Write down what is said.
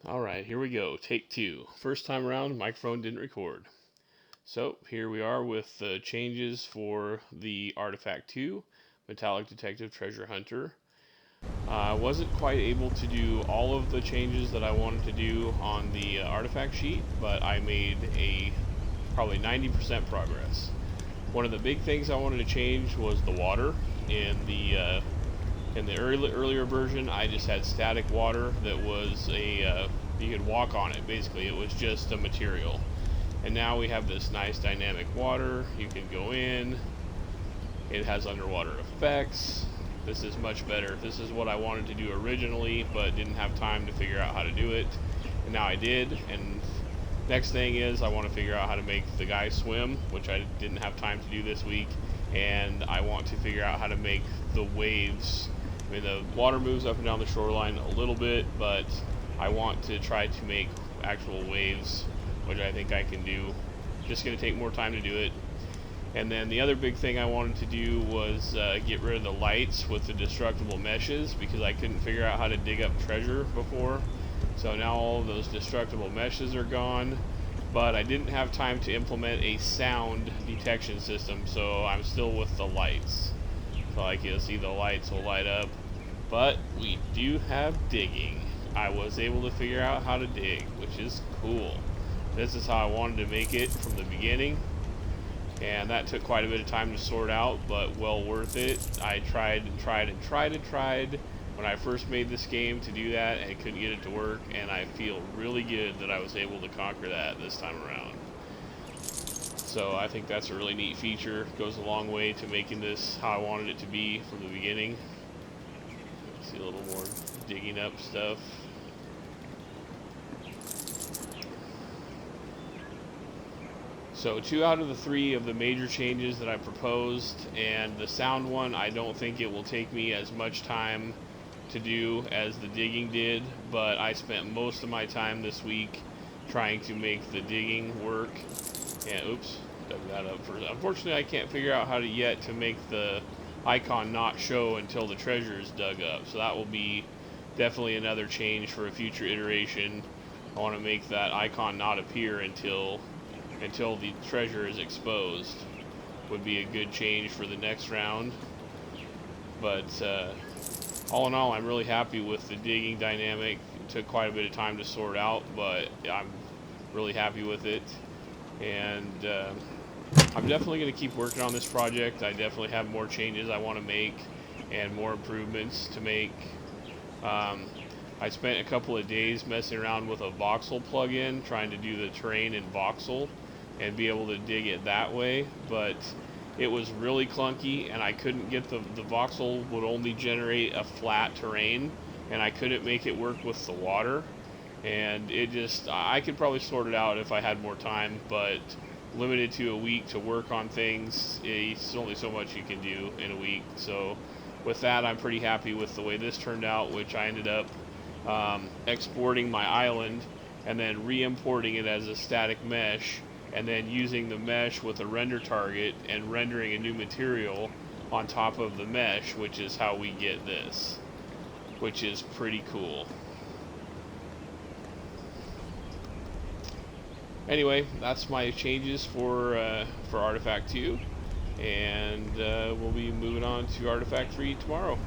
Alright, here we go. Take two. First time around, microphone didn't record. So, here we are with the changes for the Artifact 2, Metallic Detective Treasure Hunter. I wasn't quite able to do all of the changes that I wanted to do on the artifact sheet, but I made probably 90% progress. One of the big things I wanted to change was the water. In the earlier version, I just had static water that was you could walk on it, basically. It was just a material. And now we have this nice dynamic water. You can go in. It has underwater effects. This is much better. This is what I wanted to do originally, but didn't have time to figure out how to do it. And now I did. And next thing is I want to figure out how to make the guy swim, which I didn't have time to do this week. And I want to figure out how to make the waves. I mean, the water moves up and down the shoreline a little bit, but I want to try to make actual waves, which I think I can do. Just going to take more time to do it. And then the other big thing I wanted to do was get rid of the lights with the destructible meshes, because I couldn't figure out how to dig up treasure before. So now all of those destructible meshes are gone, but I didn't have time to implement a sound detection system, so I'm still with the lights. So like you'll see the lights will light up, but we do have digging. I was able to figure out how to dig, which is cool. This is how I wanted to make it from the beginning, and that took quite a bit of time to sort out, but well worth it. I tried and tried and tried and tried when I first made this game to do that and couldn't get it to work, and I feel really good that I was able to conquer that this time around. So I think that's a really neat feature. It goes a long way to making this how I wanted it to be from the beginning. See a little more digging up stuff. So 2 out of the 3 of the major changes that I proposed, and the sound one, I don't think it will take me as much time to do as the digging did, but I spent most of my time this week trying to make the digging work. And oops, dug that up first. Unfortunately, I can't figure out how to yet to make the icon not show until the treasure is dug up. So that will be definitely another change for a future iteration. I want to make that icon not appear until the treasure is exposed. Would be a good change for the next round. But all in all, I'm really happy with the digging dynamic. It took quite a bit of time to sort out, but I'm really happy with it. And I'm definitely going to keep working on this project. I definitely have more changes I want to make and more improvements to make. I spent a couple of days messing around with a voxel plugin, trying to do the terrain in voxel and be able to dig it that way, but it was really clunky, and I couldn't get the voxel would only generate a flat terrain, and I couldn't make it work with the water. And it just, I could probably sort it out if I had more time, but limited to a week to work on things, it's only so much you can do in a week. So with that, I'm pretty happy with the way this turned out, which I ended up exporting my island and then re-importing it as a static mesh, and then using the mesh with a render target and rendering a new material on top of the mesh, which is how we get this, which is pretty cool. Anyway, that's my changes for Artifact 2, and we'll be moving on to Artifact 3 tomorrow.